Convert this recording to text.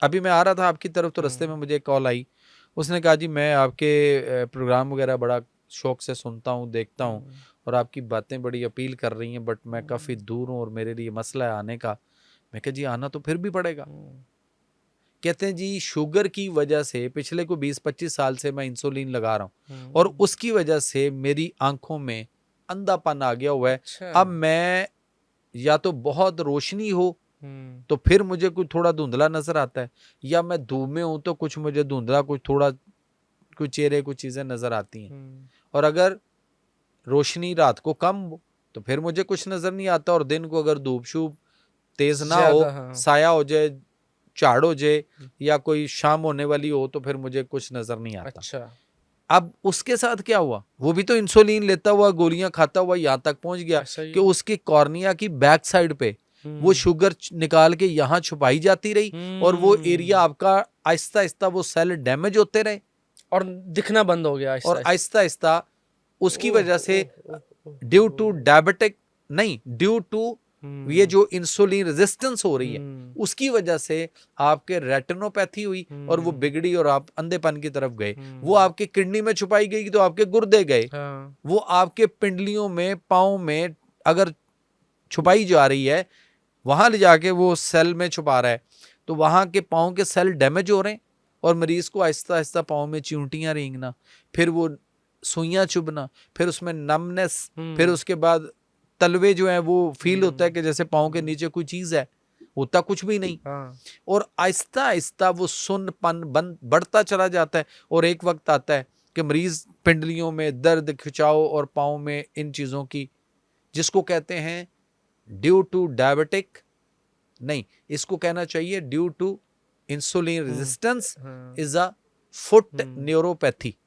अभी मैं आ रहा था आपकी तरफ तो रास्ते में मुझे एक कॉल आई, उसने कहा जी मैं आपके प्रोग्राम वगैरह बड़ा शौक से सुनता हूँ, देखता हूँ और आपकी बातें बड़ी अपील कर रही हैं, बट मैं काफ़ी दूर हूँ और मेरे लिए मसला है आने का। मैं कहा जी आना तो फिर भी पड़ेगा। कहते हैं जी शुगर की वजह से पिछले को 20-25 साल से मैं इंसुलिन लगा रहा हूँ और उसकी वजह से मेरी आंखों में अंधापन आ गया हुआ है। अच्छा। अब मैं या तो बहुत रोशनी हो तो फिर मुझे कुछ थोड़ा धुंधला नजर आता है, या मैं धूप में हूं तो कुछ मुझे धुंधला, कुछ थोड़ा कुछ चेहरे कुछ चीजें नजर आती हैं। और अगर रोशनी रात को कम हो तो फिर मुझे कुछ नजर नहीं आता, और दिन को अगर धूप शूप तेज ना ज्यादा, हो, हाँ। साया हो जाए, झाड़ हो जाए या कोई शाम होने वाली हो तो फिर मुझे कुछ नजर नहीं आता। अच्छा। अब उसके साथ क्या हुआ, वो भी तो इंसुलिन लेता हुआ गोलियां खाता हुआ यहां तक पहुंच गया ऐसा ही कि है। उसकी कॉर्निया की बैक साइड पे वो शुगर निकाल के यहां छुपाई जाती रही और वो एरिया आपका आहिस्ता आहिस्ता वो सेल डैमेज होते रहे और दिखना बंद हो गया आहिस्ता और आहिस्ता। आहिस्ता आहिस्ता उसकी ओह वजह से ओह ओह ड्यू टू ओह। डायबिटिक नहीं, ड्यू टू ये जो इंसुलिन रेजिस्टेंस हो रही है उसकी वजह से आपके रेटिनोपैथी हुई और वो बिगड़ी और आप अंधेपन की तरफ गए। वो आपके किडनी में छुपाई गई तो आपके गुर्दे गए, हाँ। वो आपके पिंडलियों में पाँव में अगर छुपाई जा रही है, वहां ले जाके वो सेल में छुपा रहा है तो वहां के पाँव के सेल डैमेज हो रहे हैं और मरीज को आहिस्ता आहिस्ता पाँव में चिंटियां रेंगना, फिर वो सुइयां चुभना, फिर उसमें नमनेस, फिर उसके बाद तलवे जो है वो फील होता है कि जैसे पाँव के नीचे कोई चीज है, होता कुछ भी नहीं। हाँ। और आहिस्ता आहिस्ता वो सुन्नपन बन बढ़ता चला जाता है और एक वक्त आता है कि मरीज पिंडलियों में दर्द, खिंचाव और पाँव में इन चीजों की, जिसको कहते हैं ड्यू टू डायबिटिक नहीं, इसको कहना चाहिए ड्यू टू इंसुलिन रेजिस्टेंस हाँ। Is a foot neuropathy.